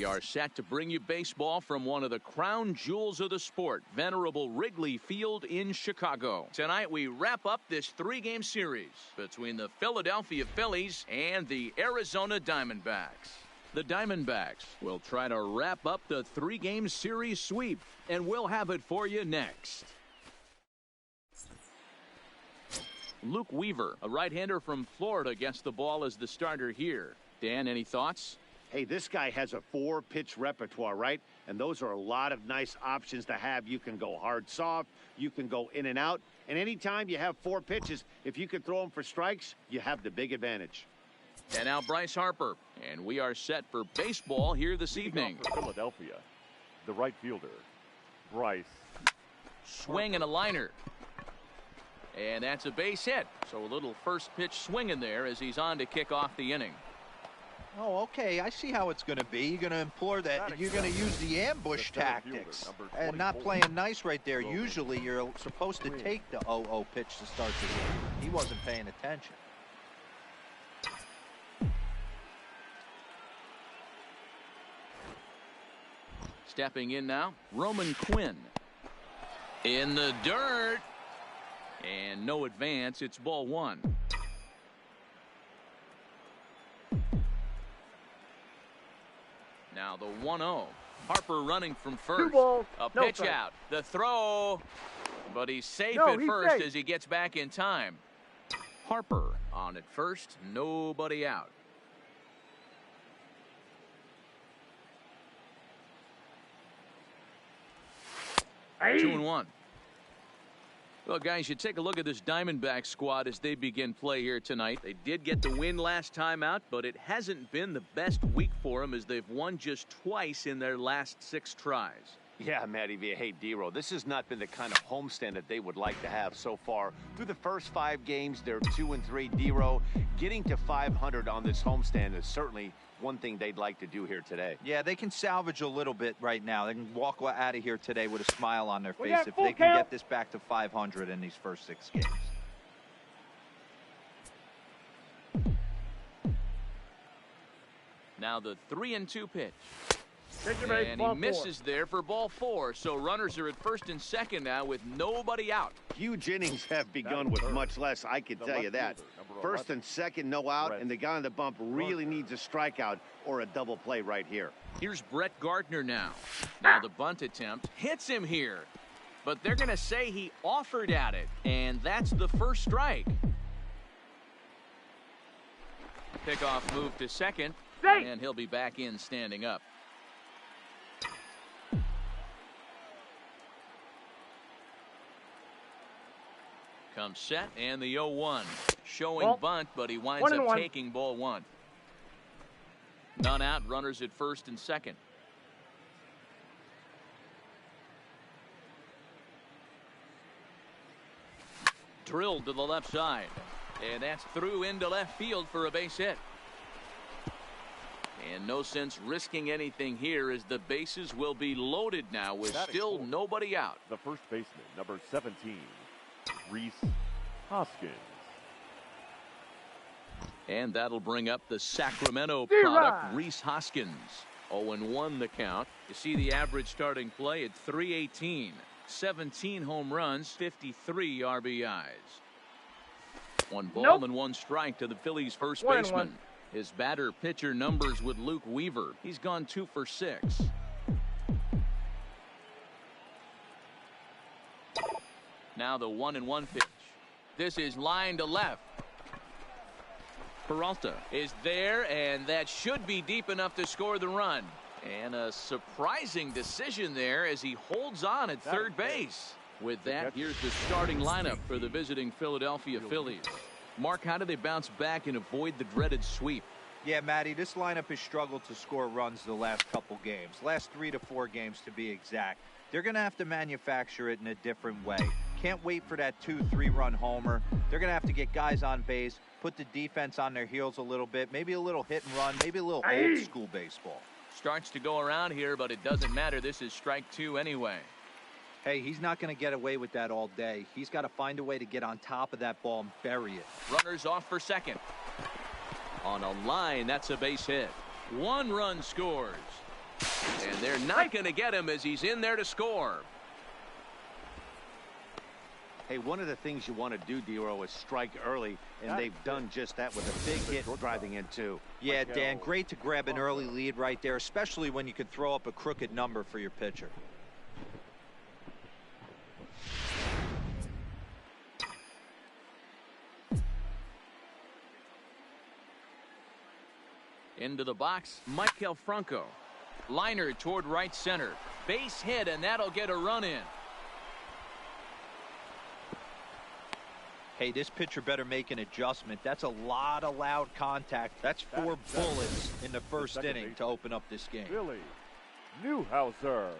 We are set to bring you baseball from one of the crown jewels of the sport, venerable Wrigley Field in Chicago. Tonight we wrap up this three-game series between the Philadelphia Phillies and the Arizona Diamondbacks. The Diamondbacks will try to wrap up the three-game series sweep, and we'll have it for you next. Luke Weaver, a right-hander from Florida, gets the ball as the starter here. Dan, any thoughts? Hey, this guy has a 4-pitch repertoire, right? And those are a lot of nice options to have. You can go hard, soft. You can go in and out. And anytime you have 4 pitches, if you can throw them for strikes, you have the big advantage. And now Bryce Harper. And we are set for baseball here this evening. For Philadelphia, the right fielder, Bryce. Swing and a liner. And that's a base hit. So a little first pitch swing in there as he's on to kick off the inning. Oh, okay. I see how it's going to be. You're going to implore that. You're going to use the ambush tactics and not playing nice right there. Usually you're supposed to take the 0-0 pitch to start the game. He wasn't paying attention. Stepping in now, Roman Quinn. In the dirt. And no advance. It's ball 1. Now the 1-0. Harper running from first. A pitch out. The throw. But he's safe at first as he gets back in time. Harper on at first. Nobody out. Hey. 2-1. Well, guys, you take a look at this Diamondback squad as they begin play here tonight. They did get the win last time out, but it hasn't been the best week for them as they've won just twice in their last 6 tries. Yeah, Matty V. Hey, D-Row, this has not been the kind of homestand that they would like to have so far. Through the first 5 games, they're 2-3. D-Row, getting to 500 on this homestand is certainly one thing they'd like to do here today. Yeah, they can salvage a little bit right now. They can walk out of here today with a smile on their face if they can get this back to 500 in these first 6 games. Now the 3-2 pitch. And he misses there for ball 4. So runners are at first and second now with nobody out. Huge innings have begun with much less, I can tell you that. First and second, no out, and the guy on the bump really needs a strikeout or a double play right here. Here's Brett Gardner now. Now the bunt attempt hits him here. But they're going to say he offered at it, and that's the first strike. Pickoff move to second, and he'll be back in standing up. Comes set, and the 0-1. Showing bunt, but he winds up taking ball 1. None out, runners at first and second. Drilled to the left side. And that's through into left field for a base hit. And no sense risking anything here as the bases will be loaded now with still nobody out. The first baseman, number 17. Rhys Hoskins. And that'll bring up the Sacramento product, Rhys Hoskins. 0-1 the count. You see the average starting play at .318. 17 home runs, 53 RBIs. 1 ball and 1 strike to the Phillies' first baseman. His batter-pitcher numbers with Luke Weaver. He's gone 2 for 6. Now the 1-1 pitch. This is line to left. Peralta is there, and that should be deep enough to score the run. And a surprising decision there as he holds on at third base. With that, here's the starting lineup for the visiting Philadelphia Phillies. Mark, how do they bounce back and avoid the dreaded sweep? Yeah, Matty, this lineup has struggled to score runs the last couple games. Last 3 to 4 games to be exact. They're going to have to manufacture it in a different way. Can't wait for that 2-3 run homer. They're going to have to get guys on base, put the defense on their heels a little bit, maybe a little hit and run, maybe a little old school baseball. Starts to go around here, but it doesn't matter. This is strike 2 anyway. Hey, he's not going to get away with that all day. He's got to find a way to get on top of that ball and bury it. Runners off for second. On a line, that's a base hit. 1 run scores. And they're not going to get him as he's in there to score. Hey, one of the things you want to do, Dero, is strike early, and they've done just that with a big hit driving in two. Yeah, Dan, great to grab an early lead right there, especially when you could throw up a crooked number for your pitcher. Into the box, Michael Franco. Liner toward right center. Base hit, and that'll get a run in. Hey, this pitcher better make an adjustment. That's a lot of loud contact. That's 4 bullets in the first inning to open up this game. Billy Newhouser.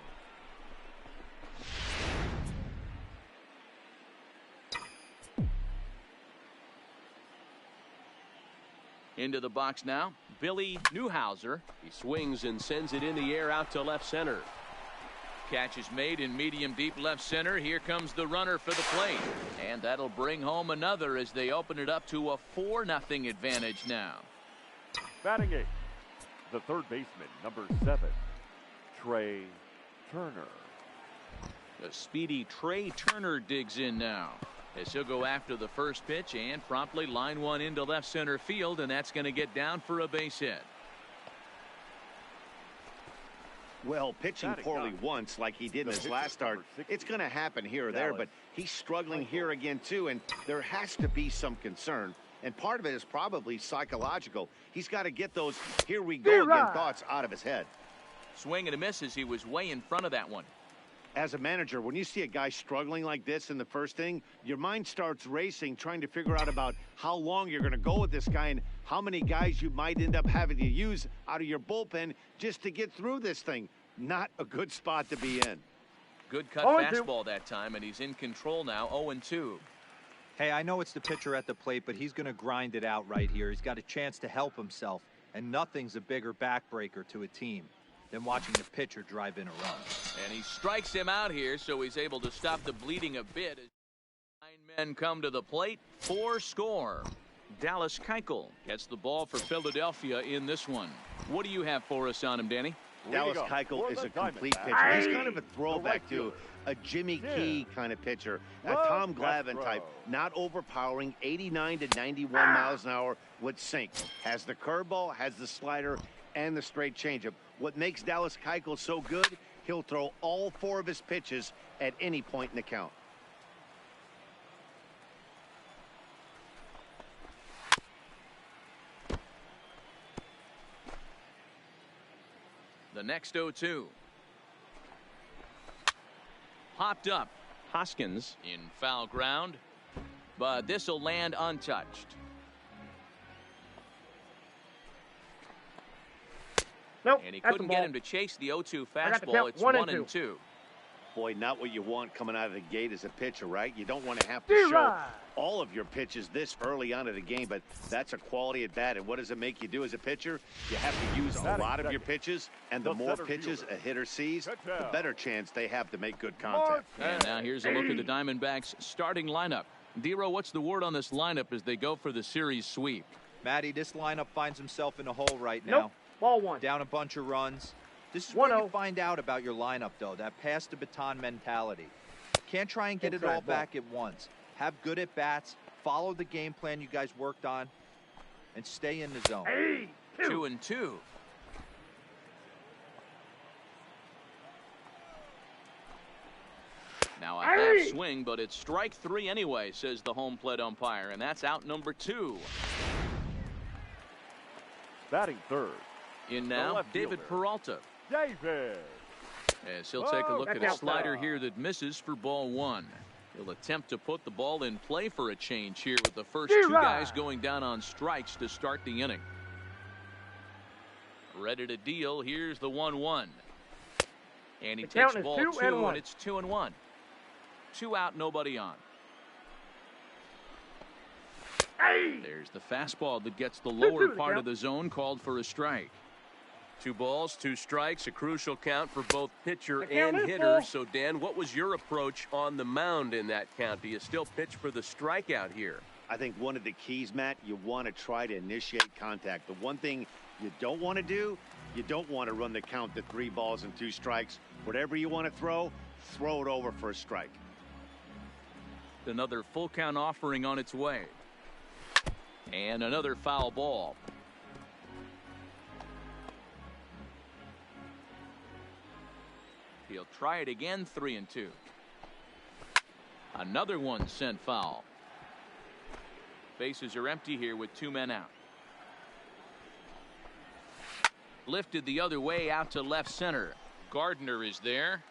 Into the box now, Billy Newhouser. He swings and sends it in the air out to left center. Catch is made in medium deep left center. Here comes the runner for the plate. And that'll bring home another as they open it up to a 4-0 advantage now. Batting 8th, the third baseman, number 7, Trey Turner. The speedy Trey Turner digs in now as he'll go after the first pitch and promptly line one into left center field, and that's going to get down for a base hit. Well, pitching poorly once like he did in his last start, it's going to happen here or there, but he's struggling here again too, and there has to be some concern, and part of it is probably psychological. He's got to get those here we go again thoughts out of his head. Swing and a miss as he was way in front of that one. As a manager, when you see a guy struggling like this in the first inning, your mind starts racing, trying to figure out about how long you're going to go with this guy and how many guys you might end up having to use out of your bullpen just to get through this thing. Not a good spot to be in. Good cut fastball that time, and he's in control now, 0-2. Hey, I know it's the pitcher at the plate, but he's going to grind it out right here. He's got a chance to help himself, and nothing's a bigger backbreaker to a team than watching the pitcher drive in a run. And he strikes him out here, so he's able to stop the bleeding a bit. As 9 men come to the plate, 4 score. Dallas Keuchel gets the ball for Philadelphia in this one. What do you have for us on him, Danny? Dallas Keuchel is a complete pitcher. He's kind of a throwback to a Jimmy Key kind of pitcher, a Tom Glavine type, not overpowering, 89 to 91 miles an hour with sink. Has the curveball, has the slider, and the straight changeup. What makes Dallas Keuchel so good, he'll throw all 4 of his pitches at any point in the count. The next 0-2. Popped up. Hoskins in foul ground, but this will land untouched. Nope, and he couldn't get him to chase the 0-2 fastball. It's 1-2. Boy, not what you want coming out of the gate as a pitcher, right? You don't want to have to show all of your pitches this early on in the game, but that's a quality at bat. And what does it make you do as a pitcher? You have to use a lot of your pitches, and the more pitches a hitter sees, the better chance they have to make good contact. And now here's a look at the Diamondbacks starting lineup. Dero, what's the word on this lineup as they go for the series sweep? Matty, this lineup finds himself in a hole right now. Nope. Ball 1. Down a bunch of runs. This is where you find out about your lineup, though, that pass the baton mentality. Can't try and get it all back at once. Have good at-bats, follow the game plan you guys worked on, and stay in the zone. 2-2. Now a half swing, but it's strike 3 anyway, says the home plate umpire, and that's out number 2. Batting third. In now, David Peralta. David. As he'll take a look at a slider here that misses for ball 1. He'll attempt to put the ball in play for a change here with the first 2 guys going down on strikes to start the inning. Ready to deal. Here's the 1-1. And he takes ball 2, and it's 2-1. 2 out, nobody on. There's the fastball that gets the lower part of the zone, called for a strike. 2 balls, 2 strikes, a crucial count for both pitcher and hitter. So, Dan, what was your approach on the mound in that count? Do you still pitch for the strikeout here? I think one of the keys, Matt, you want to try to initiate contact. The one thing you don't want to do You don't want to run the count to 3 balls and 2 strikes. Whatever you want to throw it over for a strike. Another full count offering on its way. And another foul ball. He'll try it again, 3-2. Another one sent foul. Bases are empty here with 2 men out. Lifted the other way out to left center. Gardner is there.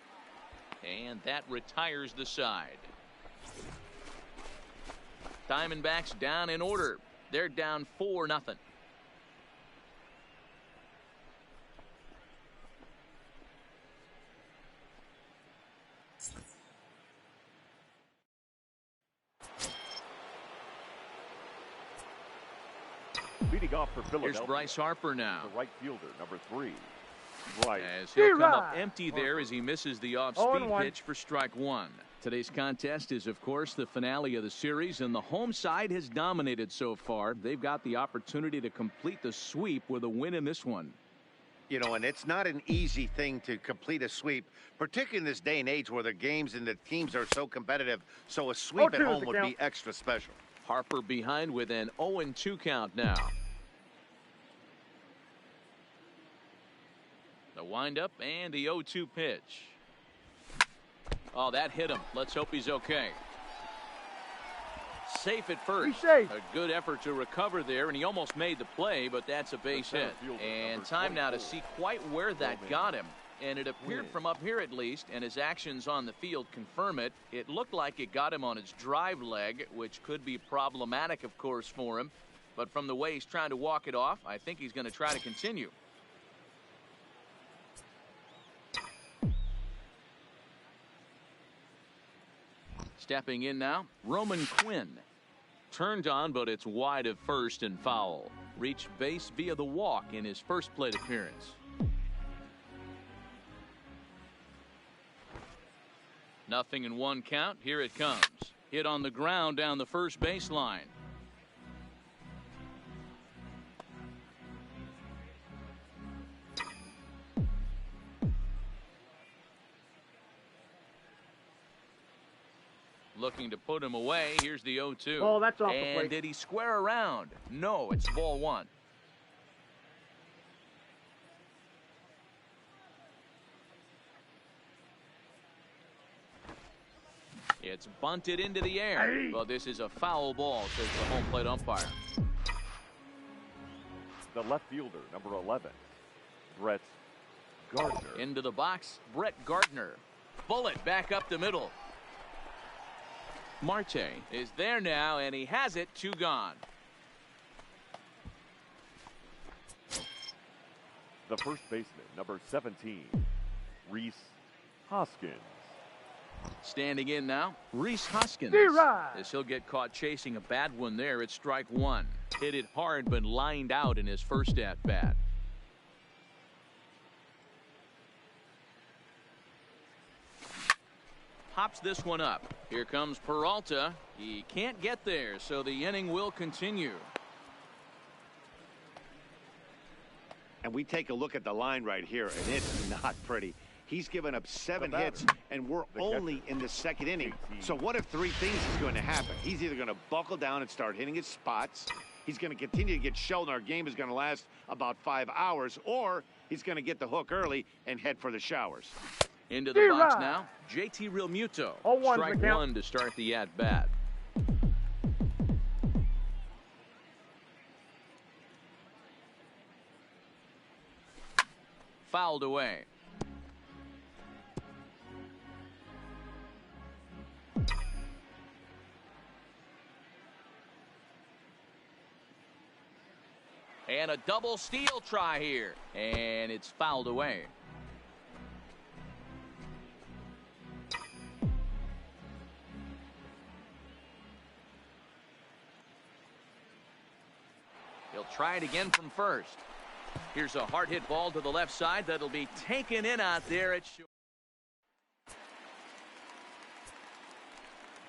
And that retires the side. Diamondbacks down in order. They're down 4-0. Leading off for Philadelphia. Here's Bryce Harper now. The right fielder, number 3. Bryce. As he'll come up empty there as he misses the off-speed pitch for strike 1. Today's contest is, of course, the finale of the series, and the home side has dominated so far. They've got the opportunity to complete the sweep with a win in this one. You know, and it's not an easy thing to complete a sweep, particularly in this day and age where the games and the teams are so competitive. So a sweep at home would be extra special. Harper behind with an 0-2 count now. The windup and the 0-2 pitch. Oh, that hit him. Let's hope he's okay. Safe at first. A good effort to recover there, and he almost made the play, but that's a base hit. And time now to see quite where that got him. And it appeared from up here at least, and his actions on the field confirm it. It looked like it got him on his drive leg, which could be problematic, of course, for him. But from the way he's trying to walk it off, I think he's going to try to continue. Stepping in now, Roman Quinn. Turned on, but it's wide of first and foul. Reached base via the walk in his first plate appearance. Nothing in 1 count. Here it comes. Hit on the ground down the first baseline. Looking to put him away. Here's the 0-2. Oh, that's off the and plate. Did he square around? No, it's ball 1. It's bunted into the air. Well, this is a foul ball, says the home plate umpire. The left fielder, number 11, Brett Gardner. Into the box, Brett Gardner. Bullet back up the middle. Marte is there now, and he has it. 2 gone. The first baseman, number 17, Rhys Hoskins. Standing in now, Rhys Hoskins. As he'll get caught chasing a bad one there, it's strike 1. Hit it hard, but lined out in his first at-bat. Pops this one up. Here comes Peralta. He can't get there, so the inning will continue. And we take a look at the line right here, and it's not pretty. He's given up 7 hits, and we're only in the 2nd inning. So what if 3 things is going to happen? He's either going to buckle down and start hitting his spots, he's going to continue to get shelled, and our game is going to last about 5 hours, or he's going to get the hook early and head for the showers. Into the box now, JT Realmuto. Strike 1 to start the at-bat. Fouled away. And a double steal try here. And it's fouled away. He'll try it again from first. Here's a hard hit ball to the left side that'll be taken in out there at short.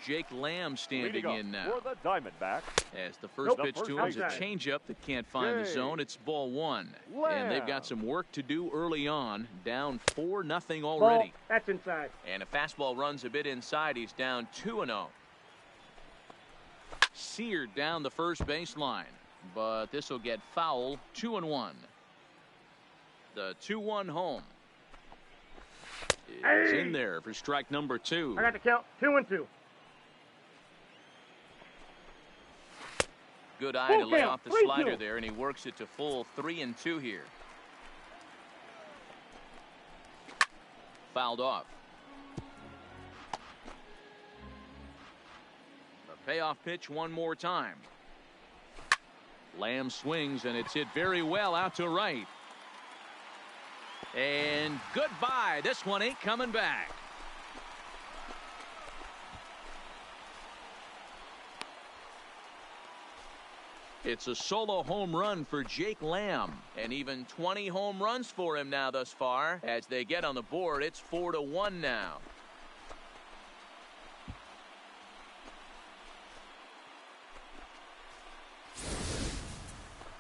Jake Lamb standing Leading in now. for the Diamondbacks, As the first Nope. pitch The to first him is a baseman. changeup that can't find the Jake zone. It's ball one. And they've got some work to do early on. Down 4-0 Ball. already. That's inside. And a fastball runs a bit inside. He's down 2-0. Seared down the first baseline. But this will get foul. 2-1. The 2-1 home is in there for strike number 2. I got the count. 2-2. Good eye Full to lay count, off the 3-2. slider there, and he works it to full 3-2 here. Fouled off. The payoff pitch one more time. Lamb swings, and it's hit very well out to right. And goodbye. This one ain't coming back. It's a solo home run for Jake Lamb, and even 20 home runs for him now thus far. As they get on the board, it's 4-1 now.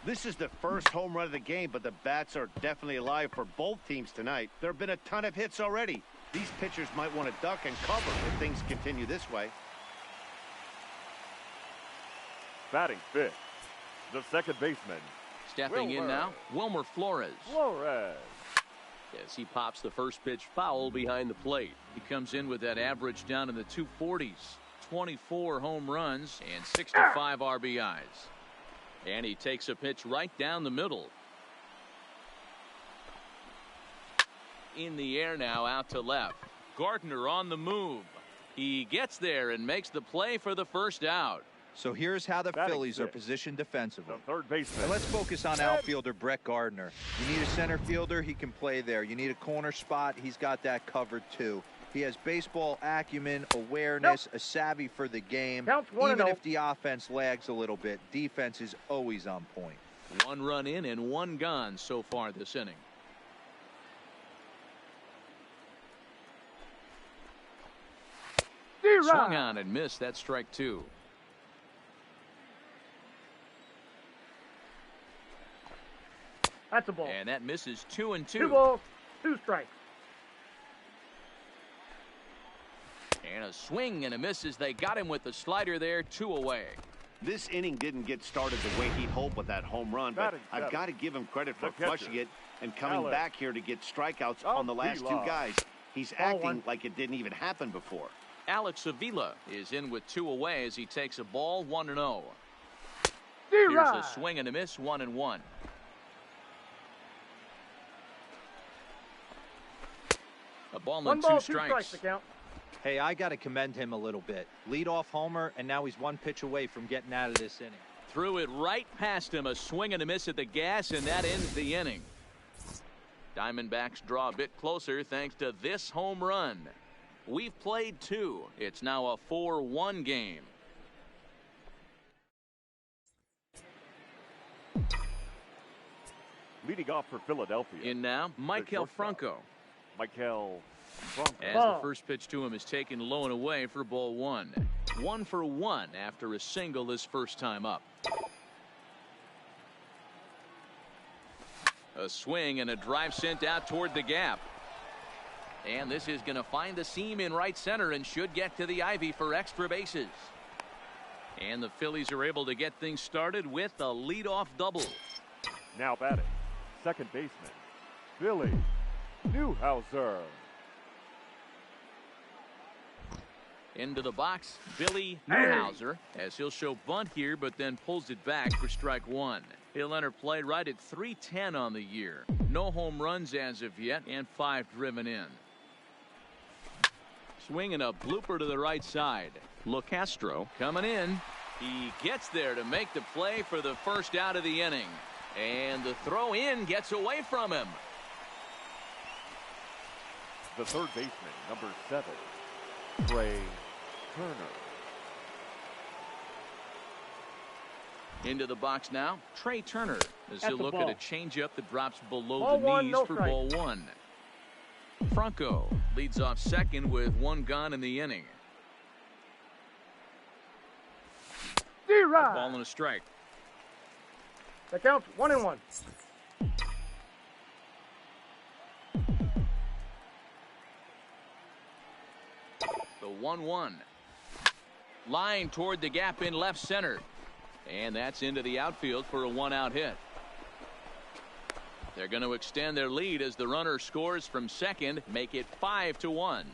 This is the first home run of the game, but the bats are definitely alive for both teams tonight. There have been a ton of hits already. These pitchers might want to duck and cover if things continue this way. batting fifth, the second baseman, Stepping in now, Wilmer Flores. As he pops the first pitch foul behind the plate. He comes in with that average down in the 240s. 24 home runs and 65 RBIs. And he takes a pitch right down the middle. In the air now, out to left. Gardner on the move. He gets there and makes the play for the first out. So here's how the Batting Phillies are sixth, positioned defensively. the third baseman. Now let's focus on outfielder Brett Gardner. You need a center fielder, he can play there. You need a corner spot, he's got that covered too. He has baseball acumen, awareness, a savvy for the game. Counts 1-0. Even if the offense lags a little bit, defense is always on point. 1 run in and 1 gone so far this inning. Swung on and missed. That strike 2. That's a ball. And that misses 2 and 2. 2 balls, 2 strikes. And a swing and a miss as they got him with the slider there. 2 away. This inning didn't get started the way he'd hoped with that home run, but Batting I've seventh, got to give him credit for the catcher, crushing it and coming Alex back here to get strikeouts on the last 2 Avila. guys. He's Ball acting one. like it didn't even happen before. Alex Avila is in with 2 away as he takes a ball. 1-0. D-Rod. Here's a swing and a miss. 1-1. A ball 1 and ball, 2 2 strikes to count. Hey, I got to commend him a little bit. Leadoff homer, and now he's 1 pitch away from getting out of this inning. Threw it right past him. A swing and a miss at the gas, and that ends the inning. Diamondbacks draw a bit closer thanks to this home run. We've played 2. It's now a 4-1 game. Leading off for Philadelphia. In now, Michael shortstop. Franco. Michael Franco. As Ball. the first pitch to him is taken low and away for ball 1. 1 for 1 after a single his first time up. A swing and a drive sent out toward the gap. And this is going to find the seam in right center and should get to the ivy for extra bases. And the Phillies are able to get things started with a leadoff double. Now batting, second baseman, Billy Newhouser. Into the box, Billy Newhouser, as he'll show bunt here, but then pulls it back for strike 1. He'll enter play right at .310 on the year. No home runs as of yet, and 5 driven in. Swinging a blooper to the right side. LeCastro coming in. He gets there to make the play for the first out of the inning. And the throw in gets away from him. The third baseman, number 7, Trey Turner. Into the box now, Trey Turner, as he'll That's a look ball. at a changeup that drops below Ball the one, knees no for strike. ball 1. Franco leads off second with 1 gone in the inning. D-Rod. Ball and a strike. That counts 1-1. The 1-1. Line toward the gap in left center. And that's into the outfield for a 1-out hit. They're going to extend their lead as the runner scores from second, make it 5-1.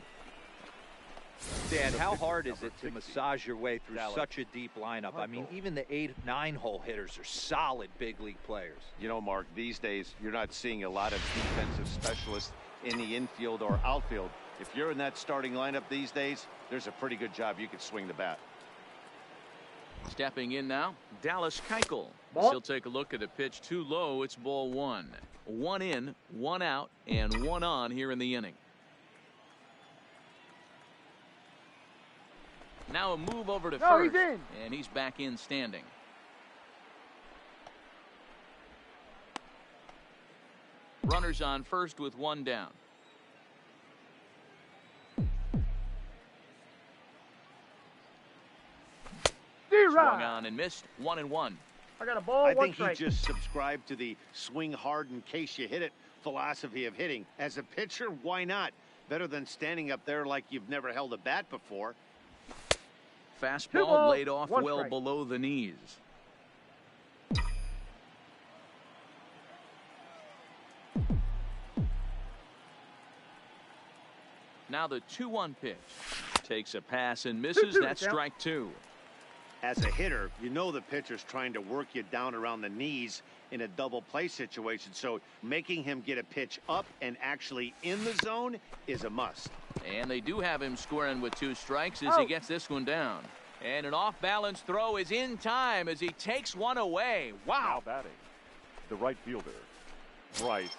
Dan, how hard is it to massage your way through such a deep lineup? I mean, even the 8-9 hole hitters are solid big league players. You know, Mark, these days you're not seeing a lot of defensive specialists in the infield or outfield. If you're in that starting lineup these days, there's a pretty good job you could swing the bat. Stepping in now, Dallas Keuchel. Ball. He'll take a look at a pitch too low. It's ball one. 1 in, 1 out, and 1 on here in the inning. Now a move over to first, he's in. and he's back in standing. Runners on first with 1 down. Swung D-Rod. on and missed. 1-1. I got a ball, I 1 think he strike. just subscribed to the swing hard in case you hit it philosophy of hitting. As a pitcher, why not? Better than standing up there like you've never held a bat before. Fastball 2 balls, laid off 1 well strike. below the knees. Now the 2-1 pitch. Takes a pass and misses. 2-2 That's count. strike 2. As a hitter, you know the pitcher's trying to work you down around the knees in a double play situation, so making him get a pitch up and actually in the zone is a must. And they do have him squaring with 2 strikes as he Out. gets this one down. And an off-balance throw is in time as he takes one away. Now Wow. batting, the right fielder, Bryce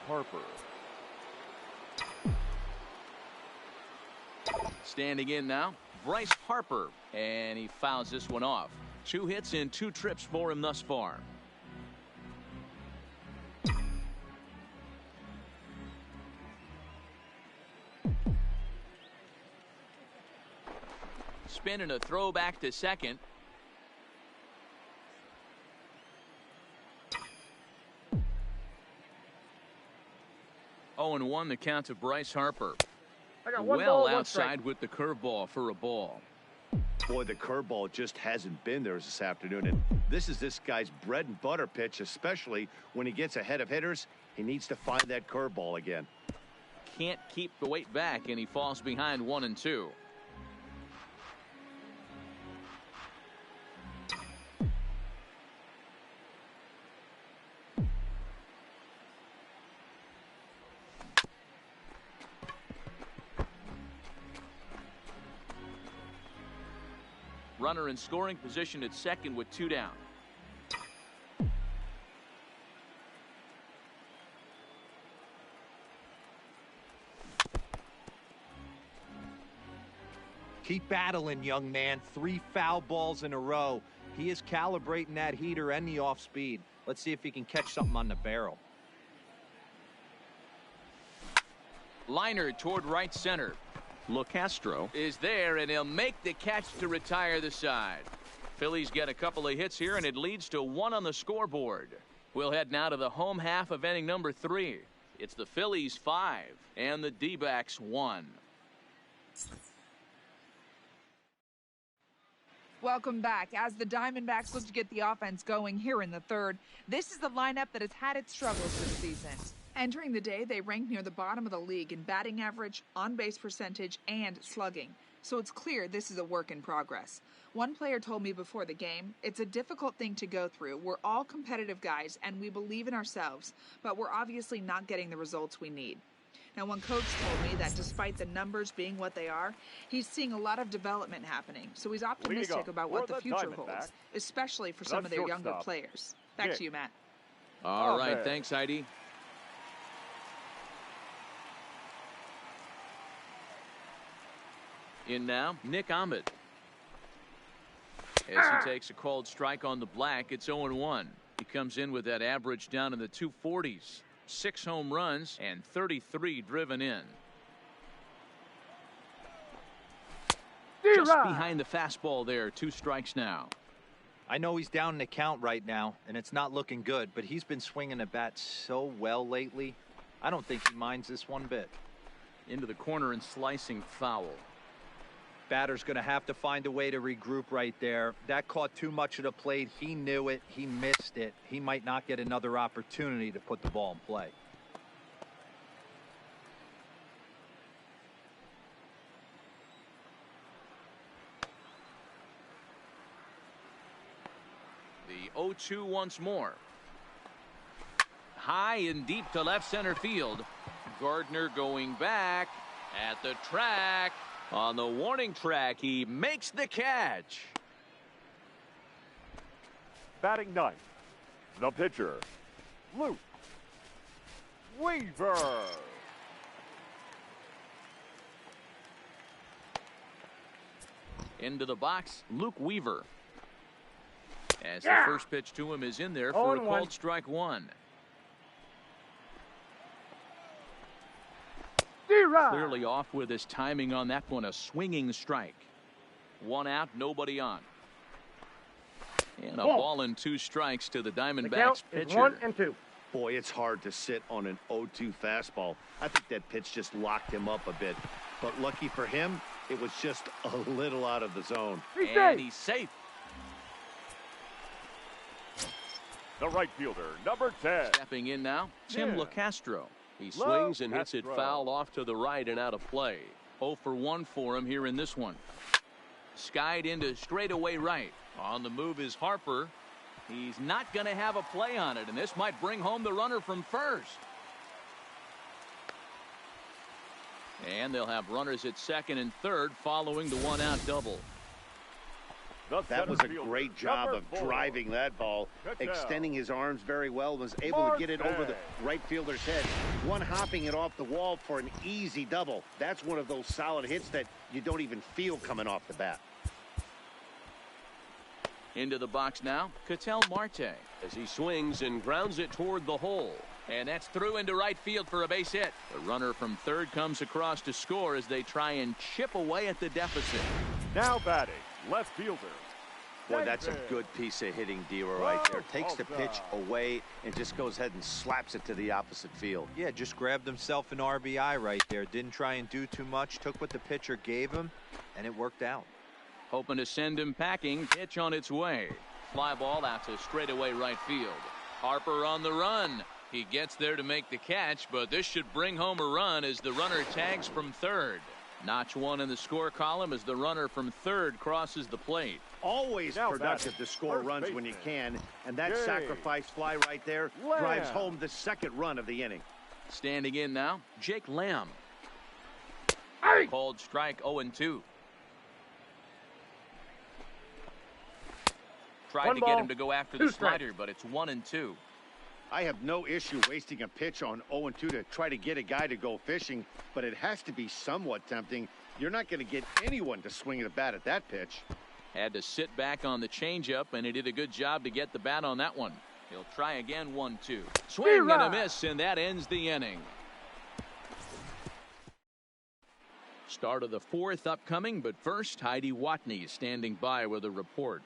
Harper. Standing in now, Bryce Harper. And he fouls this one off. 2 hits in 2 trips for him thus far. Spin and a throw back to second. Oh, and 1 the count to Bryce Harper. I got 1 Well ball, 1 outside strike. with the curveball for a ball. Boy, the curveball just hasn't been there this afternoon, and this is this guy's bread and butter pitch, especially when he gets ahead of hitters. He needs to find that curveball again. Can't keep the weight back, and he falls behind 1 and 2. Runner in scoring position at second with 2 down. Keep battling, young man. 3 foul balls in a row. He is calibrating that heater and the off speed. Let's see if he can catch something on the barrel. Liner toward right center. LeCastro is there, and he'll make the catch to retire the side. Phillies get a couple of hits here, and it leads to 1 on the scoreboard. We'll head now to the home half of inning number 3. It's the Phillies 5 and the D-backs 1. Welcome back. As the Diamondbacks look to get the offense going here in the third, this is the lineup that has had its struggles this season. Entering the day, they ranked near the bottom of the league in batting average, on-base percentage, and slugging. So it's clear this is a work in progress. One player told me before the game, it's a difficult thing to go through. We're all competitive guys, and we believe in ourselves, but we're obviously not getting the results we need. Now, one coach told me that despite the numbers being what they are, he's seeing a lot of development happening. So he's optimistic about what the future holds, especially for some of their younger players. Back to you, Matt. All right, thanks, Heidi. In now, Nick Ahmed. As he takes a called strike on the black, it's 0-1. He comes in with that average down in the 240s. 6 home runs and 33 driven in. Just behind the fastball there. 2 strikes now. I know he's down in the count right now, and it's not looking good, but he's been swinging the bat so well lately. I don't think he minds this one bit. Into the corner and slicing foul. Batter's going to have to find a way to regroup right there. That caught too much of the plate. He knew it. He missed it. He might not get another opportunity to put the ball in play. The 0-2 once more. High and deep to left center field. Gardner going back at the track. On the warning track, he makes the catch. Batting ninth, the pitcher, Luke Weaver. Into the box, Luke Weaver. As the first pitch to him is in there for a called strike 1. Clearly off with his timing on that one. A swinging strike. 1 out, nobody on. And a ball and 2 strikes to the Diamondbacks pitcher. 1-2. Boy, it's hard to sit on an 0-2 fastball. I think that pitch just locked him up a bit. But lucky for him, it was just a little out of the zone. And he's safe. The right fielder, number 10. Stepping in now, Tim LaCastro. He swings and hits it foul off to the right and out of play. 0 for 1 for him here in this one. Skied into straightaway right. On the move is Harper. He's not going to have a play on it, and this might bring home the runner from first. And they'll have runners at second and third following the 1-out double. That was a great job of driving that ball, extending his arms very well, was able to get it over the right fielder's head, one-hopping it off the wall for an easy double. That's one of those solid hits that you don't even feel coming off the bat. Into the box now, Ketel Marte as he swings and grounds it toward the hole. And that's through into right field for a base hit. The runner from third comes across to score as they try and chip away at the deficit. Now batting, left fielder. Boy, that's a good piece of hitting, Dero, right there. Takes the pitch away and just goes ahead and slaps it to the opposite field. Yeah, just grabbed himself an RBI right there. Didn't try and do too much. Took what the pitcher gave him, and it worked out. Hoping to send him packing. Pitch on its way. Fly ball out to straightaway right field. Harper on the run. He gets there to make the catch, but this should bring home a run as the runner tags from third. Notch 1 in the score column as the runner from third crosses the plate. Always productive to score runs when you can, and that sacrifice fly right there drives home the second run of the inning. Standing in now, Jake Lamb. Called strike 0-2. Tried to get him to go after the slider, but it's 1-2. I have no issue wasting a pitch on 0-2 to try to get a guy to go fishing, but it has to be somewhat tempting. You're not going to get anyone to swing the bat at that pitch. Had to sit back on the changeup, and he did a good job to get the bat on that one. He'll try again, 1-2. Swing and a miss, and that ends the inning. Start of the fourth upcoming, but first, Heidi Watney standing by with a report.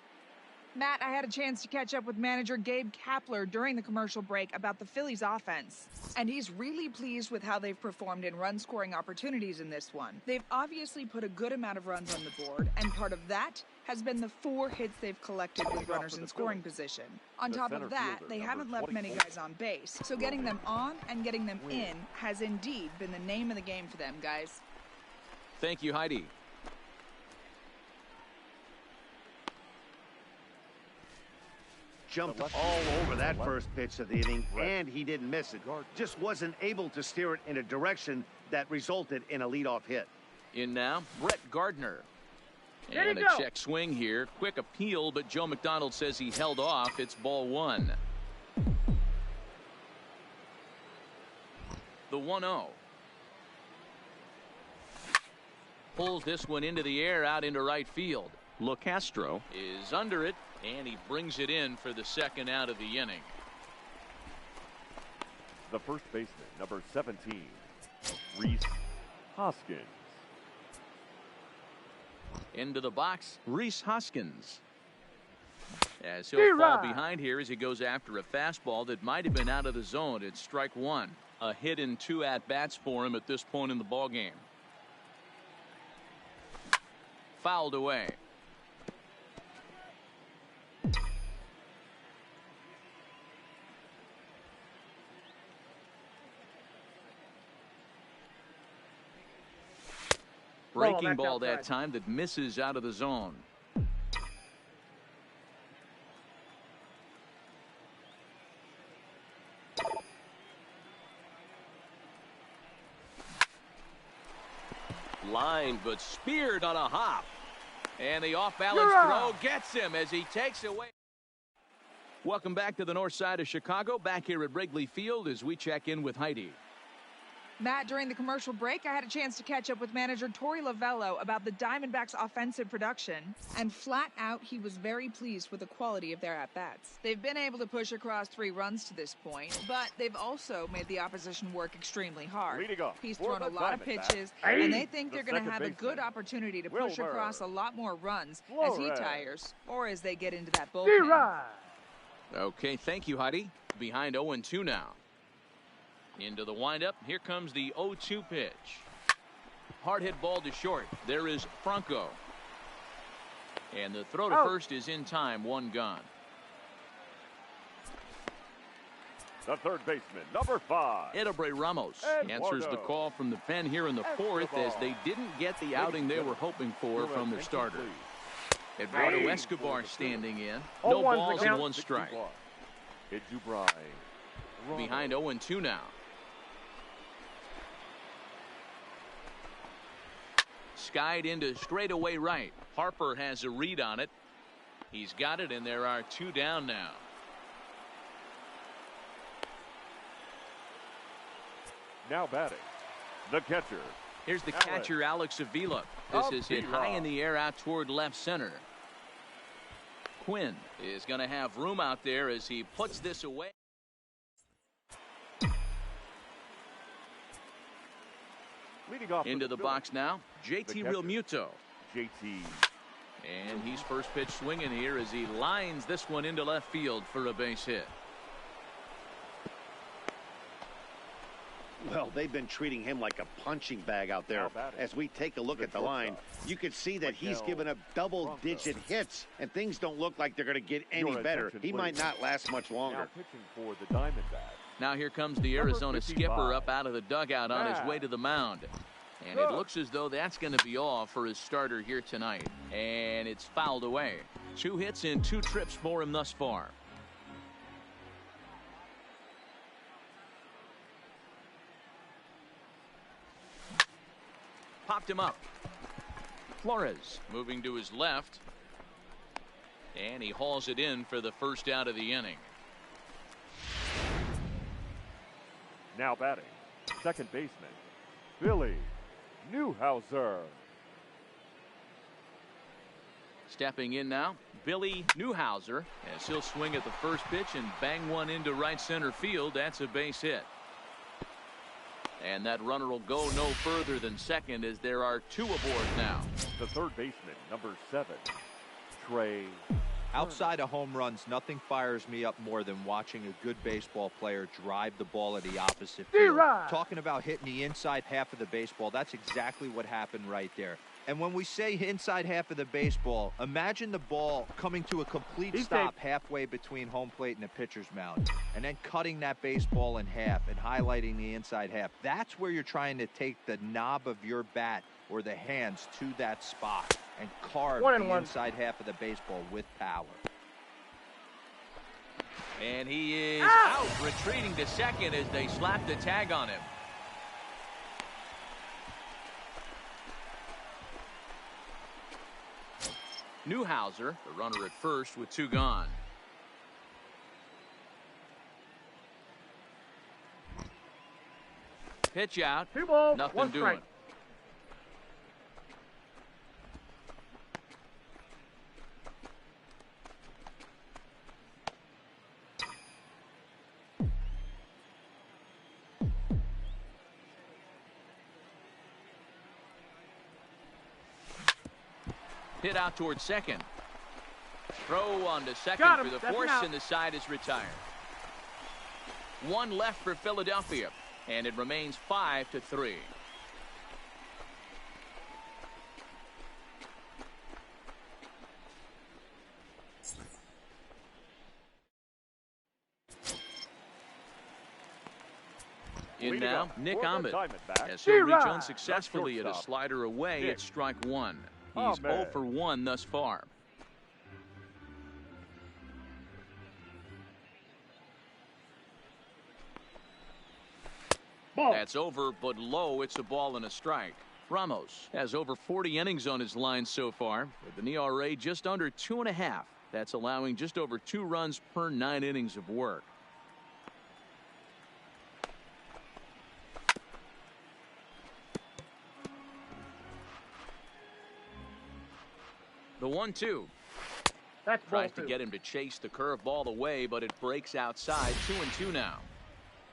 Matt, I had a chance to catch up with manager Gabe Kapler during the commercial break about the Phillies offense. And he's really pleased with how they've performed in run-scoring opportunities in this one. They've obviously put a good amount of runs on the board, and part of that has been the 4 hits they've collected with runners in scoring position. On top of that, they haven't left many guys on base, so getting them on and getting them in has indeed been the name of the game for them, guys. Thank you, Heidi. Jumped all over that first pitch of the inning, and he didn't miss it. Just wasn't able to steer it in a direction that resulted in a leadoff hit. In now, Brett Gardner. And a check swing here. Quick appeal, but Joe McDonald says he held off. It's ball 1. The 1-0. Pulls this one into the air out into right field. LaCastro is under it, and he brings it in for the second out of the inning. The first baseman, number 17, Rhys Hoskins. Into the box, Rhys Hoskins. As he'll fall behind here as he goes after a fastball that might have been out of the zone. It's strike one. A hit in 2 at-bats for him at this point in the ballgame. Fouled away. Breaking ball that time that misses out of the zone. Line, but speared on a hop. And the off-balance throw gets him as he takes away. Welcome back to the north side of Chicago. Back here at Wrigley Field as we check in with Heidi. Matt, during the commercial break, I had a chance to catch up with manager Torey Lovello about the Diamondbacks' offensive production. And flat out, he was very pleased with the quality of their at-bats. They've been able to push across 3 runs to this point, but they've also made the opposition work extremely hard. He's thrown a lot of pitches, and they think they're going to have a good opportunity to push across a lot more runs as he tires or as they get into that bullpen. Okay, thank you, Heidi. Behind 0-2 now. Into the windup. Here comes the 0-2 pitch. Hard hit ball to short. There is Franco. And the throw to first is in time. 1 gone. The third baseman, number 5. Edelbray Ramos answers the call from the pen here in the 4th as they didn't get the outing they were hoping for from their starter. Eduardo Escobar standing in. No balls and 1 strike. Behind 0-2 now. Skied into straightaway right. Harper has a read on it. He's got it, and there are 2 down now. Now batting, the catcher. Here's the catcher, Alex Avila. This is hit high in the air out toward left center. Quinn is going to have room out there as he puts this away. Leading off into the box now, JT Realmuto. JT. And he's first pitch swinging here as he lines this one into left field for a base hit. Well, they've been treating him like a punching bag out there. As we take a look at the line, you can see that he's given up double-digit hits, and things don't look like they're going to get any better. He might not last much longer. Now pitching for the Diamondbacks. Now here comes the Arizona skipper up out of the dugout on his way to the mound. And it looks as though that's going to be all for his starter here tonight. And it's fouled away. 2 hits in 2 trips for him thus far. Popped him up. Flores moving to his left. And he hauls it in for the first out of the inning. Now batting, second baseman, Billy Newhouser. Stepping in now, Billy Newhouser, as he'll swing at the first pitch and bang one into right center field. That's a base hit. And that runner will go no further than second as there are 2 aboard now. The third baseman, number 7, Trey. Outside of home runs, nothing fires me up more than watching a good baseball player drive the ball at the opposite field. Talking about hitting the inside half of the baseball, that's exactly what happened right there. And when we say inside half of the baseball, imagine the ball coming to a complete stop halfway between home plate and the pitcher's mound, and then cutting that baseball in half and highlighting the inside half. That's where you're trying to take the knob of your bat or the hands to that spot and carve the inside half of the baseball with power. And he is out, retreating to second as they slap the tag on him. Newhouser, the runner at first with 2 gone. Pitch out. 2 balls, nothing 1 doing. strike. hit out towards second. Throw on to second Got for him. the That's force, an out. and the side is retired. One left for Philadelphia, and it remains 5-3. In now, Nick Ahmed, as he'll reach unsuccessfully at a slider away at strike one. He's 0 for 1 thus far. Ball. That's over, but low. It's a ball and a strike. Ramos has over 40 innings on his line so far, with an ERA just under 2.5. That's allowing just over 2 runs per 9 innings of work. The 1-2. That's Tries ball to two. get him to chase the curveball away, but it breaks outside. 2-2 now.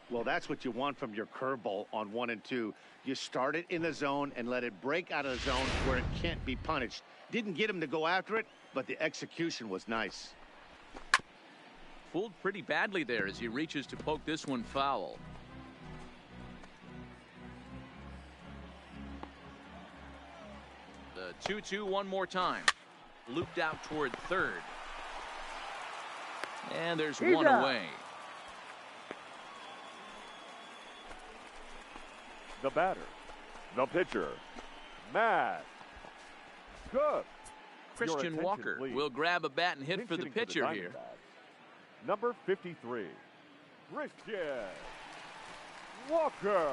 Well, that's what you want from your curveball on 1 and 2. You start it in the zone and let it break out of the zone where it can't be punished. Didn't get him to go after it, but the execution was nice. Fooled pretty badly there as he reaches to poke this one foul. The 2-2 one more time. Looped out toward third. And there's one away. The batter, the pitcher, Matt Cook. Christian Walker will grab a bat and hit for the pitcher here. Number 53, Christian Walker.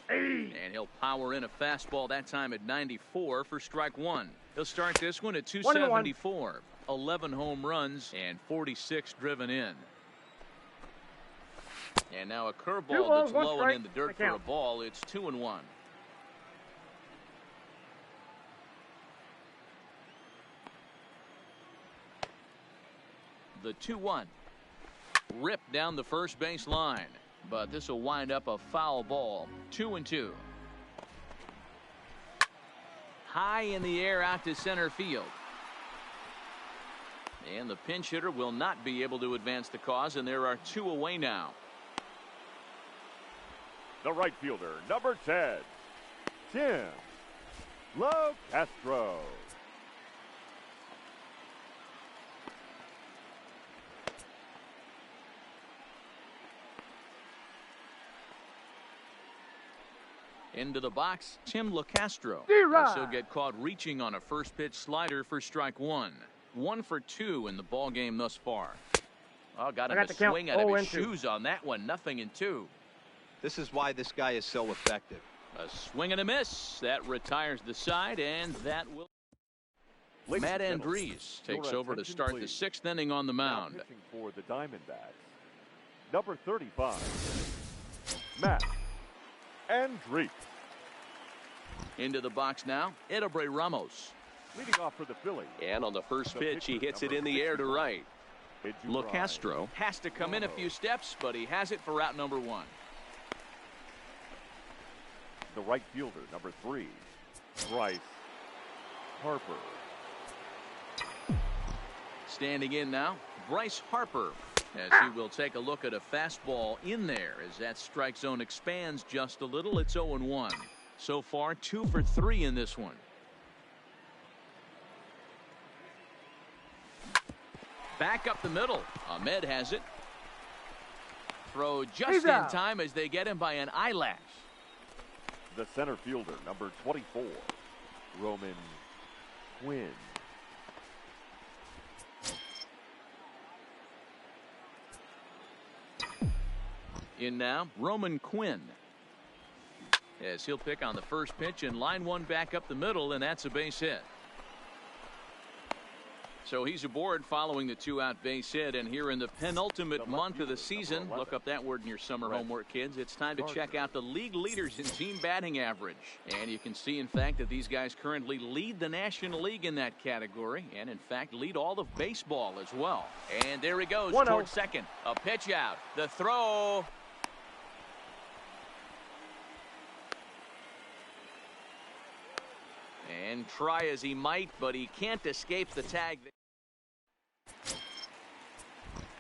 And he'll power in a fastball that time at 94 for strike one. He'll start this one at 274. 11 home runs and 46 driven in. And now a curveball that's low and in the dirt for a ball. It's 2-1. The 2-1. Ripped down the first base line. But this will wind up a foul ball. 2-2. High in the air out to center field. And the pinch hitter will not be able to advance the cause, and there are 2 away now. The right fielder, number 10, Tim LoCastro. Into the box, Tim LoCastro. He'll get caught reaching on a first pitch slider for strike one. 1 for 2 in the ball game thus far. Oh, got him to swing out of his shoes on that one. 0-2. This is why this guy is so effective. A swing and a miss. That retires the side, and that will. Matt Andriese takes over to start the 6th inning on the mound. Pitching for the Diamondbacks, number 35, Matt Andriese. Into the box now, Edobre Ramos. Leading off for the Phillies. And on the first pitch, he hits it in the air to right. LoCastro has to come in a few steps, but he has it for route number 1. The right fielder, number 3, Bryce Harper. Standing in now, Bryce Harper, as he will take a look at a fastball in there as that strike zone expands just a little. It's 0-1. So far, 2 for 3 in this one. Back up the middle. Ahmed has it. Throw just in time as they get him by an eyelash. The center fielder, number 24, Roman Quinn. In now, Roman Quinn. As he'll pick on the first pitch and line one back up the middle, and that's a base hit. So he's aboard following the 2-out base hit, and here in the penultimate month of the season, look up that word in your summer homework, kids. It's time to check out the league leaders in team batting average. And you can see, in fact, that these guys currently lead the National League in that category, and in fact lead all of baseball as well. And there he goes towards second. A pitch out. The throw. And try as he might, but he can't escape the tag.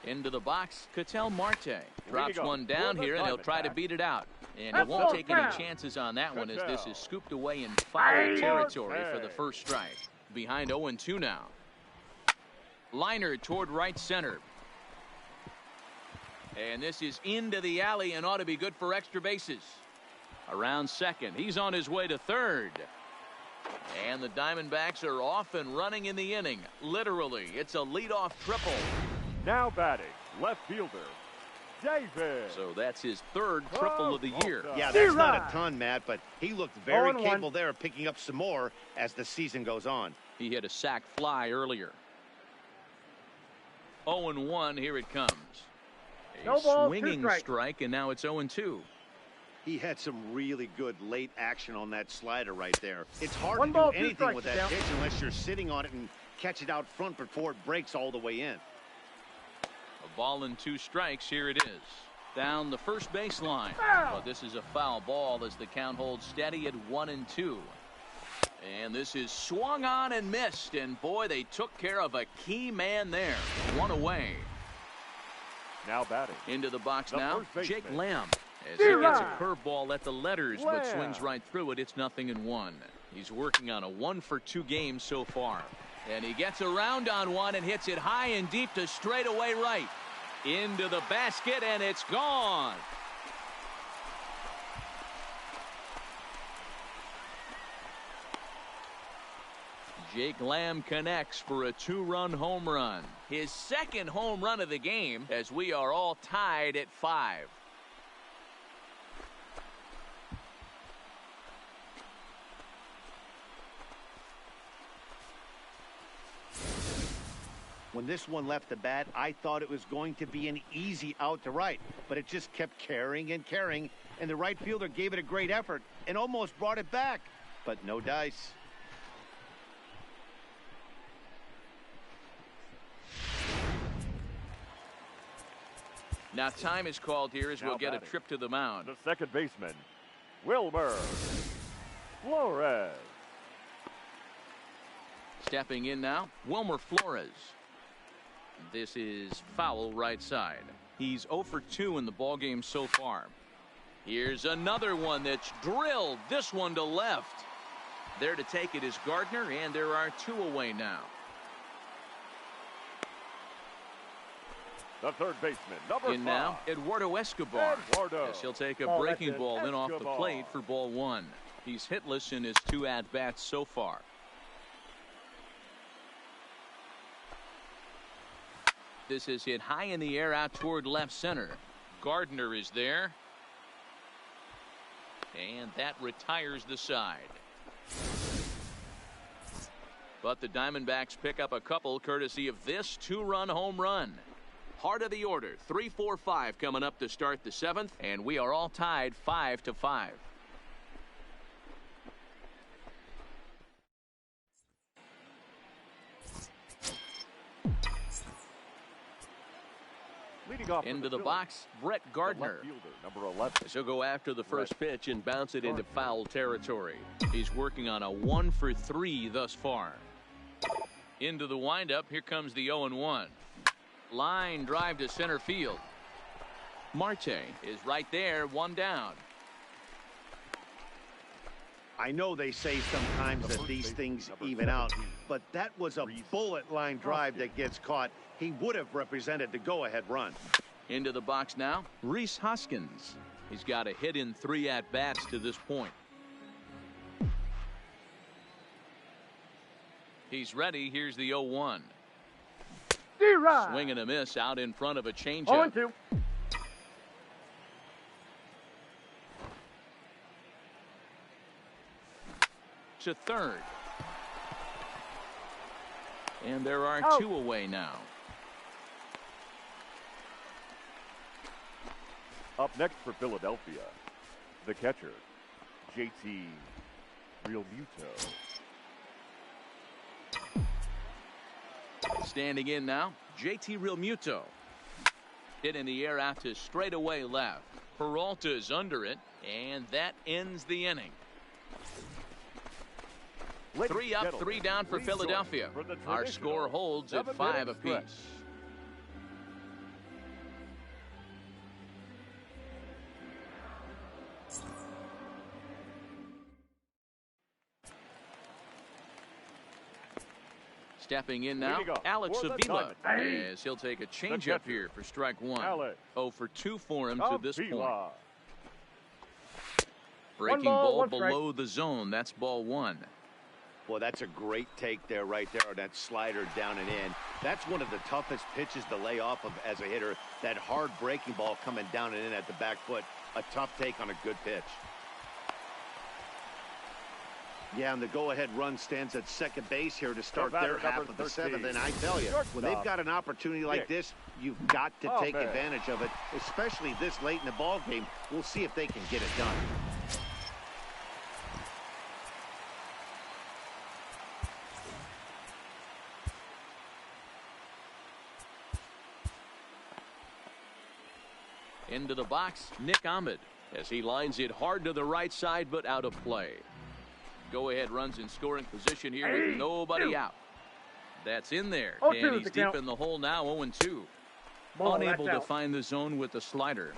Into the box, Ketel Marte drops one down here, and he'll try to beat it out. And he won't take any chances on that one, as this is scooped away in foul territory for the first strike. Behind 0-2 now. Liner toward right center. And this is into the alley and ought to be good for extra bases. Around second, he's on his way to third. And the Diamondbacks are off and running in the inning. Literally, it's a leadoff triple. Now batting, left fielder, David. So that's his third triple of the year. Yeah, that's not a ton, Matt, but he looked very capable there of picking up some more as the season goes on. He hit a sac fly earlier. 0-1, here it comes. A swinging strike, and now it's 0-2. He had some really good late action on that slider right there. It's hard to do anything with that pitch unless you're sitting on it and catch it out front before it breaks all the way in. A ball and 2 strikes. Here it is. Down the first baseline. But this is a foul ball as the count holds steady at 1-2. And this is swung on and missed. And boy, they took care of a key man there. One away. Now batting. Into the box now, Jake Lamb. As he gets a curveball at the letters, but swings right through it. It's 0-1. He's working on a 1-for-2 game so far. And he gets around on one and hits it high and deep to straightaway right. Into the basket, and it's gone. Jake Lamb connects for a 2-run home run. His second home run of the game, as we are all tied at 5. When this one left the bat, I thought it was going to be an easy out to right, but it just kept carrying and carrying, and the right fielder gave it a great effort and almost brought it back, but no dice. Now time is called here as we'll get a trip to the mound. The second baseman, Wilmer Flores. Stepping in now, Wilmer Flores. This is foul right side. He's 0 for 2 in the ballgame so far. Here's another one that's drilled. This one to left. There to take it is Gardner, and there are 2 away now. The third baseman, number 5. In now, Eduardo Escobar. Yes, he'll take a breaking ball then off the plate for ball 1. He's hitless in his 2 at-bats so far. This is hit high in the air out toward left center. Gardner is there. And that retires the side. But the Diamondbacks pick up a couple courtesy of this 2-run home run. Heart of the order, 3-4-5 coming up to start the 7th, and we are all tied 5-5. Leading off into the box, Brett Gardner. Number 11. She'll go after the first pitch and bounce it into foul territory. He's working on a 1 for 3 thus far. Into the windup, here comes the 0-1. Line drive to center field. Marte is right there, 1 down. I know they say sometimes that these things even out, but that was a bullet line drive that gets caught. He would have represented the go-ahead run. Into the box now, Rhys Hoskins. He's got a hit in 3 at-bats to this point. He's ready. Here's the 0-1. Swing and a miss out in front of a changeup. 0-2. To third. And there are Out. 2 away now. Up next for Philadelphia, the catcher, JT Realmuto. Standing in now, JT Realmuto. Hit in the air out to straightaway left. Peralta's under it, and that ends the inning. 3 up, 3 down for Philadelphia. Our score holds at 5 apiece. Stepping in now, Alex Avila, as he'll take a changeup here for strike 1. 0 for 2 for him to this point. Breaking ball below the zone. That's ball 1. Well, that's a great take there, right there, on that slider down and in. That's one of the toughest pitches to lay off of as a hitter. That hard breaking ball coming down and in at the back foot. A tough take on a good pitch. Yeah, and the go-ahead run stands at second base here to start their half of the 7th. And I tell you, when they've got an opportunity like this, you've got to take advantage of it, especially this late in the ball game. We'll see if they can get it done. Into the box, Nick Ahmed, as he lines it hard to the right side, but out of play. Go-ahead runs in scoring position here with nobody out. That's in there, and he's deep in the hole now, 0-2. Unable to find the zone with the slider.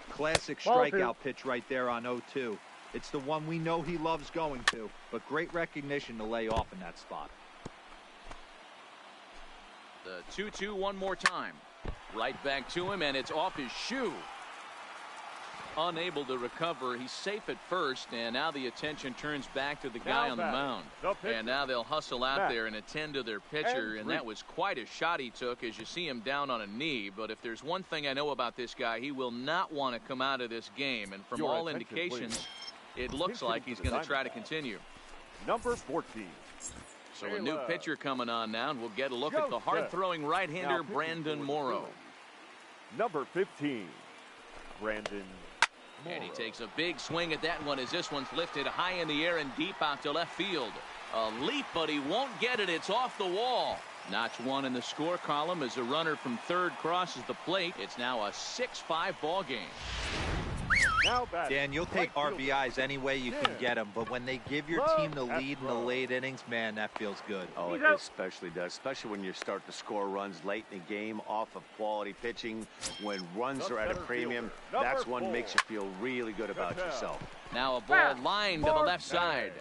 Classic strikeout pitch right there on 0-2. It's the one we know he loves going to, but great recognition to lay off in that spot. The 2-2 one more time. Right back to him, and it's off his shoe. Unable to recover. He's safe at first, and now the attention turns back to the guy on the mound. And now they'll hustle out there and attend to their pitcher, and that was quite a shot he took as you see him down on a knee. But if there's one thing I know about this guy, he will not want to come out of this game. And from all indications, it looks like he's going to try to continue. Number 14. So a new pitcher coming on now, and we'll get a look at the hard-throwing right-hander Brandon Morrow. Number 15, Brandon Morrow. And he takes a big swing at that one as this one's lifted high in the air and deep out to left field. A leap, but he won't get it. It's off the wall. Notch 1 in the score column as a runner from third crosses the plate. It's now a 6-5 ball game. Dan, you'll take RBIs any way you can get them, but when they give your team the lead in the late innings, man, that feels good. Oh, it especially does, especially when you start to score runs late in the game off of quality pitching. When runs are at a premium, that's one makes you feel really good about yourself. Now a ball lined to the left side.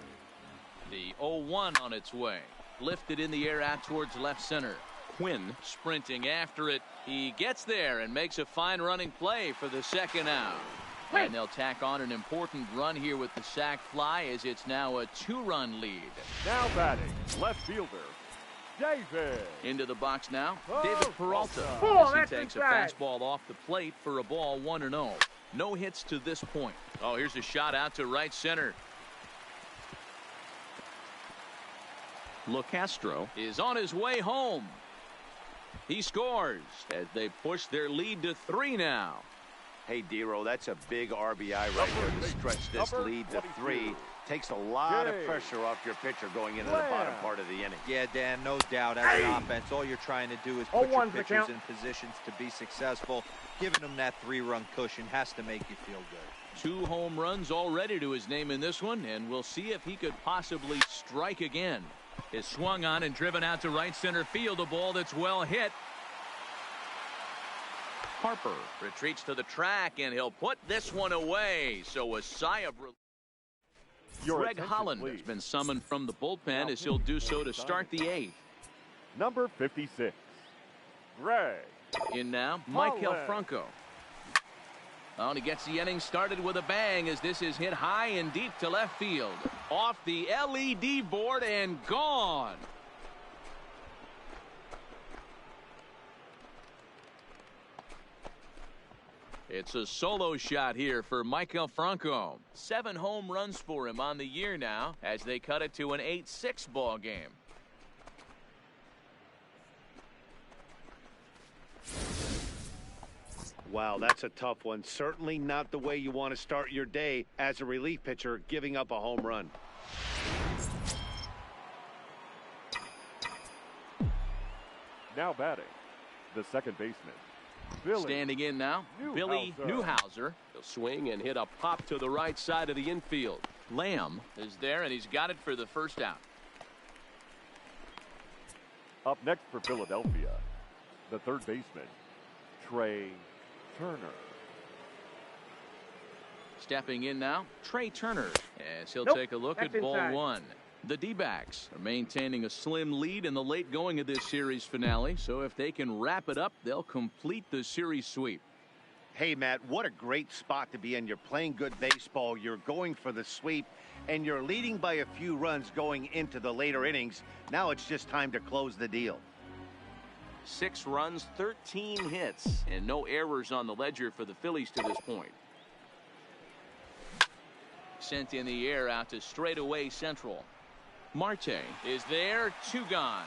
The 0-1 on its way. Lifted in the air out towards left center. Quinn sprinting after it. He gets there and makes a fine running play for the second out. And they'll tack on an important run here with the sac fly as it's now a 2-run lead. Now batting, left fielder, David. Into the box now, David Peralta. As he takes a fastball off the plate for a ball 1-0. No hits to this point. Oh, here's a shot out to right center. LeCastro is on his way home. He scores as they push their lead to 3 now. Hey, Dero, that's a big RBI right there to stretch this lead to 3. Takes a lot of pressure off your pitcher going into the bottom part of the inning. Yeah, Dan, no doubt. As an offense, all you're trying to do is put your pitchers in positions to be successful. Giving them that 3-run cushion has to make you feel good. 2 home runs already to his name in this one, and we'll see if he could possibly strike again. Is swung on and driven out to right center field, a ball that's well hit. Harper retreats to the track, and he'll put this one away. So a sigh of relief. Greg Holland has been summoned from the bullpen as he'll do so to start the 8th. Number 56, Greg. In now, Michael Franco. Oh, and he gets the inning started with a bang as this is hit high and deep to left field. Off the LED board and gone. It's a solo shot here for Michael Franco. 7 home runs for him on the year now as they cut it to an 8-6 ball game. Wow, that's a tough one. Certainly not the way you want to start your day as a relief pitcher, giving up a home run. Now batting, the second baseman, Billy. Standing in now, Billy Newhouser. He'll swing and hit a pop to the right side of the infield. Lamb is there, and he's got it for the first out. Up next for Philadelphia, the third baseman, Trey Turner. Stepping in now, Trey Turner, as he'll Nope, take a look at that's ball inside. one. The D-backs are maintaining a slim lead in the late going of this series finale, so if they can wrap it up, they'll complete the series sweep. Hey, Matt, what a great spot to be in. You're playing good baseball. You're going for the sweep, and you're leading by a few runs going into the later innings. Now it's just time to close the deal. 6 runs, 13 hits, and no errors on the ledger for the Phillies to this point. Sent in the air out to straightaway central. Marte is there, 2 gone.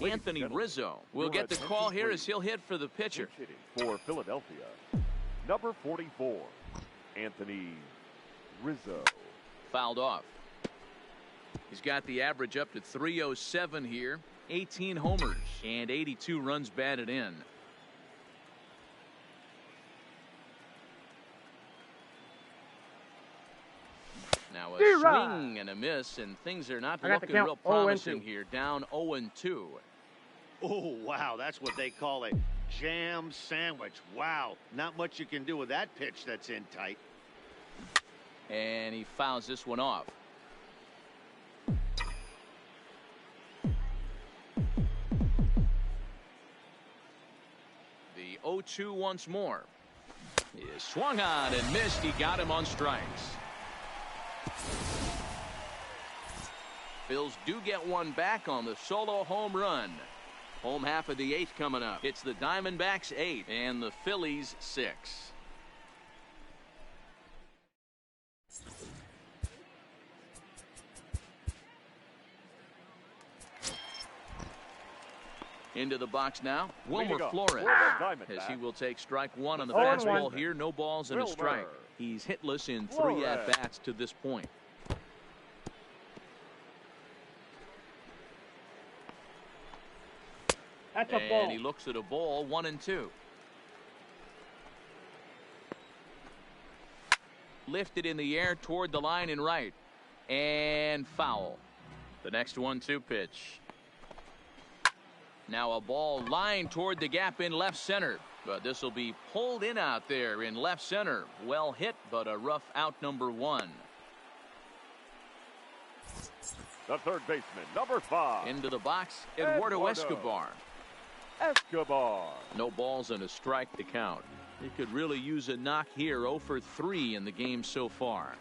Anthony Rizzo will get the call here as he'll hit for the pitcher. For Philadelphia, number 44, Anthony Rizzo. Fouled off. He's got the average up to 307 here. 18 homers and 82 runs batted in. Now a swing and a miss, and things are not looking real promising here. Down 0-2. Oh, wow, that's what they call a jam sandwich. Wow, not much you can do with that pitch that's in tight. And he fouls this one off. The 0-2 once more. He is swung on and missed. He got him on strikes. Phils do get one back on the solo home run. Home half of the 8th coming up. It's the Diamondbacks 8 and the Phillies 6. Into the box now, Wilmer Flores, as he will take strike 1 on the fastball here. No balls and a strike. He's hitless in 3 at-bats to this point. That's a ball. And he looks at a ball, 1-2. Lifted in the air toward the line and right. And foul. The next 1-2 pitch. Now a ball lined toward the gap in left center. But this will be pulled in out there in left center. Well hit, but a rough out, number 1. The third baseman, number 5. Into the box, Eduardo Escobar. No balls and a strike to count. He could really use a knock here. 0 for 3 in the game so far.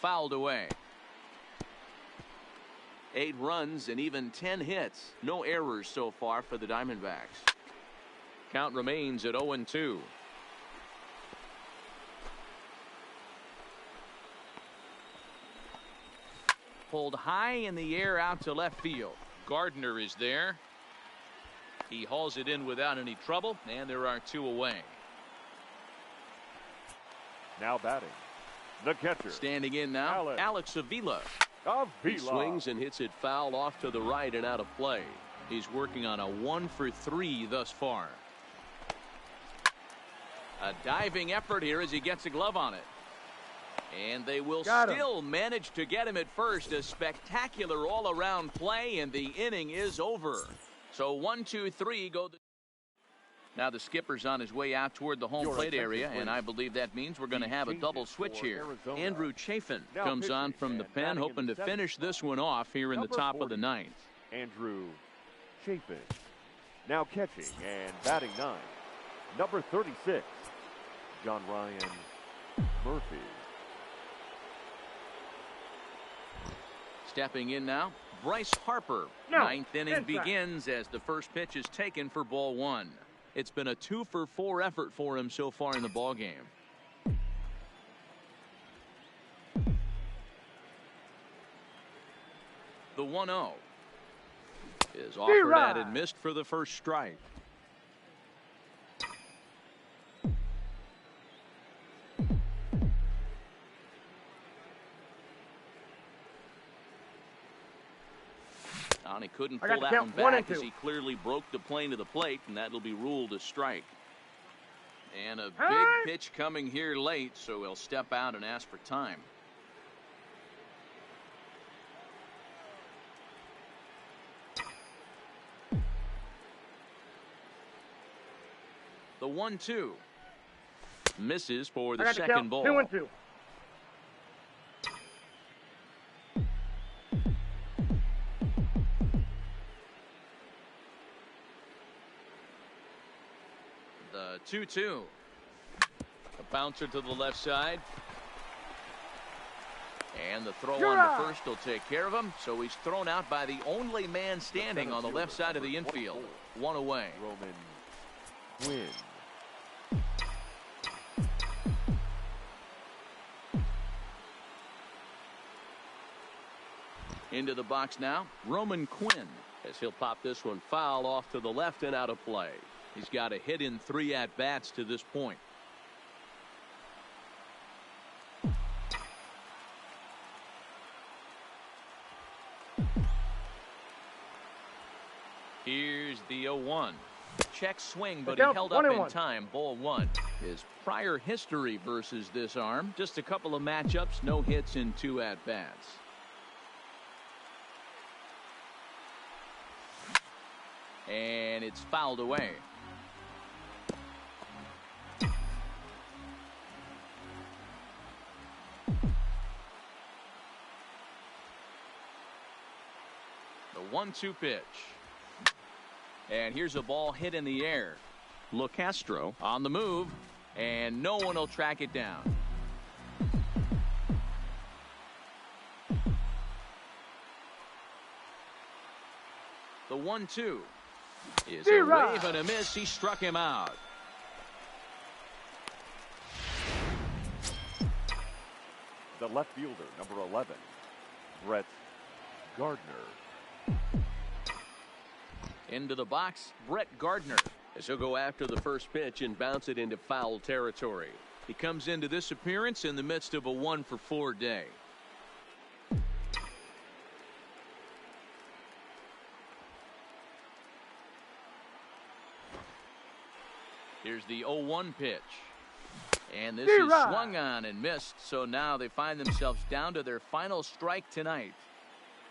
Fouled away. 8 runs and even 10 hits. No errors so far for the Diamondbacks. Count remains at 0-2. Pulled high in the air out to left field. Gardner is there. He hauls it in without any trouble, and there are 2 away. Now batting, the catcher. Standing in now, Alex Avila. He swings and hits it foul off to the right and out of play. He's working on a 1 for 3 thus far. A diving effort here as he gets a glove on it. And they will still manage to get him at first. A spectacular all-around play, and the inning is over. So 1, 2, 3 go. Now the skipper's on his way out toward the home plate area, and I believe that means we're going to have a double switch here. Andrew Chafin comes on from the pen, hoping to finish this one off here in the top of the 9th. Andrew Chafin now catching and batting 9, number 36, John Ryan Murphy. Stepping in now, Bryce Harper. No, Ninth inning inside. begins as the first pitch is taken for ball one. It's been a 2-for-4 effort for him so far in the ball game. The 1-0 is offered at and missed for the first strike. He couldn't pull that one back as he clearly broke the plane to the plate, and that'll be ruled a strike. And a big pitch coming here late, so he'll step out and ask for time. The 1-2 misses for the second ball. 2-2. The 2-2. A bouncer to the left side. And the throw on the first will take care of him. So he's thrown out by the only man standing on the left side of the infield. One away. Roman Quinn. Into the box now, Roman Quinn, as he'll pop this one foul off to the left and out of play. He's got a hit in 3 at-bats to this point. Here's the 0-1. Check swing, but he held up in time. Ball one. His prior history versus this arm, just a couple of matchups, no hits in 2 at-bats. And it's fouled away. The 1-2 pitch. And here's a ball hit in the air. LeCastro on the move, and no one will track it down. The 1-2 is a wave and a miss. He struck him out. The left fielder, number 11, Brett Gardner. Into the box, Brett Gardner, as he'll go after the first pitch and bounce it into foul territory. He comes into this appearance in the midst of a 1-for-4 day. Here's the 0-1 pitch. And this is swung on and missed, so now they find themselves down to their final strike tonight.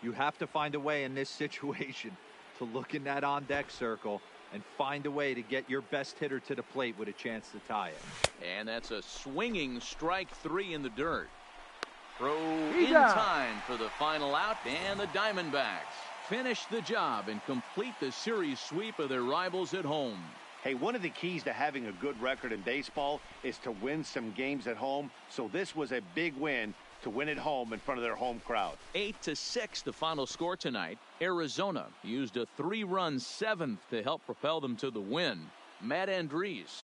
You have to find a way in this situation to look in that on-deck circle and find a way to get your best hitter to the plate with a chance to tie it. And that's a swinging strike 3 in the dirt. Throw in time for the final out, and the Diamondbacks finish the job and complete the series sweep of their rivals at home. Hey, one of the keys to having a good record in baseball is to win some games at home. So this was a big win to win at home in front of their home crowd. 8-6 the final score tonight. Arizona used a 3-run 7th to help propel them to the win. Matt Andrees